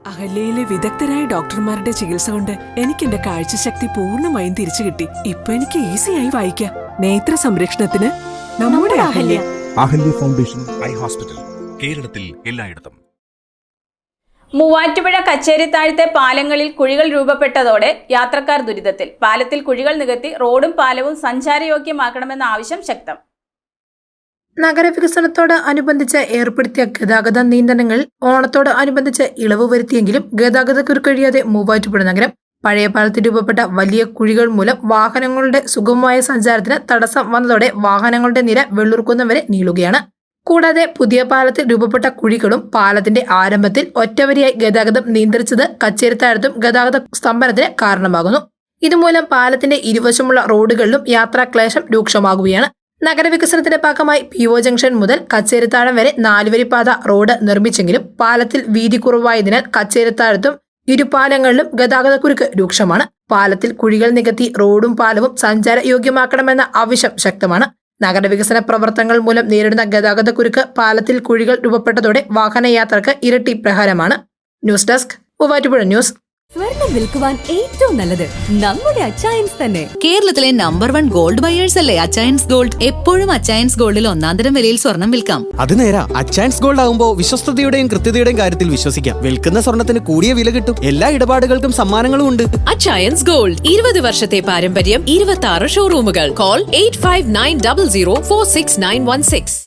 അഹല്യയിലെ വിദഗ്ധരായ ഡോക്ടർമാരുടെ ചികിത്സ കൊണ്ട് എനിക്ക് എന്റെ കാഴ്ചശക്തി പൂർണ്ണമായും തിരിച്ചു കിട്ടി. ഇപ്പൊ എനിക്ക് ഈസിയായി വായിക്കാം. നേത്ര സംരക്ഷണത്തിന് നമ്മുടെ Ahalya. Ahalya foundation eye hospital, കേരളത്തിൽ എല്ലായിടത്തും. മൂവാറ്റുപുഴ കച്ചേരിത്താഴത്തെ പാലങ്ങളിൽ കുഴികൾ രൂപപ്പെട്ടതോടെ യാത്രക്കാർ ദുരിതത്തിൽ. പാലത്തിൽ കുഴികൾ നികത്തി റോഡും പാലവും സഞ്ചാരയോഗ്യമാക്കണമെന്ന ആവശ്യം ശക്തം. നഗരവികസനത്തോട് അനുബന്ധിച്ച് ഏർപ്പെടുത്തിയ ഗതാഗത നിയന്ത്രണങ്ങളിൽ ഓണത്തോട് അനുബന്ധിച്ച് ഇളവ് വരുത്തിയെങ്കിലും ഗതാഗതക്കുരുക്കഴിയാതെ മൂവാറ്റുപുഴ നഗരം. പഴയ പാലത്തിൽ രൂപപ്പെട്ട വലിയ കുഴികൾ മൂലം വാഹനങ്ങളുടെ സുഗമമായ സഞ്ചാരത്തിന് തടസ്സം വന്നതോടെ വാഹനങ്ങളുടെ നിര വെള്ളൂർക്കുന്നം വരെ നീളുകയാണ്. കൂടാതെ പുതിയ പാലത്തിൽ രൂപപ്പെട്ട കുഴികളും പാലത്തിന്റെ ആരംഭത്തിൽ ഒറ്റവരിയായി ഗതാഗതം നിയന്ത്രിച്ചത് കച്ചേരിത്താഴത്തും ഗതാഗത സ്തംഭനത്തിന് കാരണമാകുന്നു. ഇതുമൂലം പാലത്തിന്റെ ഇരുവശമുള്ള റോഡുകളിലും യാത്രാക്ലേശം രൂക്ഷമാകുകയാണ്. നഗരവികസനത്തിന്റെ ഭാഗമായി PO ജംഗ്ഷൻ മുതൽ കച്ചേരിത്താഴം വരെ 4-വരിപ്പാത റോഡ് നിർമ്മിച്ചെങ്കിലും പാലത്തിൽ വീതി കുറവായതിനാൽ കച്ചേരിത്താഴത്തും ഇരുപാലങ്ങളിലും ഗതാഗതക്കുരുക്ക് രൂക്ഷമാണ്. പാലത്തിൽ കുഴികൾ നികത്തി റോഡും പാലവും സഞ്ചാരയോഗ്യമാക്കണമെന്ന ആവശ്യം ശക്തമാണ്. നഗരവികസന പ്രവർത്തനങ്ങൾ മൂലം നേരിടുന്ന ഗതാഗതക്കുരുക്ക് പാലത്തിൽ കുഴികൾ രൂപപ്പെട്ടതോടെ വാഹനയാത്രക്ക് ഇരട്ടി പ്രഹരമാണ്. News desk, Muvattupuzha news. സ്വർണം വിൽക്കുവാൻ ഏറ്റവും നല്ലത് നമ്മുടെ അച്ചയൻസ് തന്നെ. കേരളത്തിലെ നമ്പർ 1 ഗോൾഡ് ബയേഴ്സ് അല്ലേ അച്ചയൻസ് ഗോൾഡ്. എപ്പോഴും അച്ചയൻസ് ഗോൾഡിൽ ഒന്നാന്തരം വിലയിൽ സ്വർണം വിൽക്കാം. അത് നേരാ. അച്ചയൻസ് ഗോൾഡ് ആകുമ്പോൾ വിശ്വസ്തതയുടെയും കൃത്യതയുടെയും കാര്യത്തിൽ വിശ്വസിക്കാം. വിൽക്കുന്ന സ്വർണത്തിന് കൂടിയ വില കിട്ടും. എല്ലാ ഇടപാടുകൾക്കും സമ്മാനങ്ങളും ഉണ്ട്. അച്ചയൻസ് ഗോൾഡ് 20 വർഷത്തെ പാരമ്പര്യം, 26 ഷോറൂമുകൾ. കോൾ 8590046916.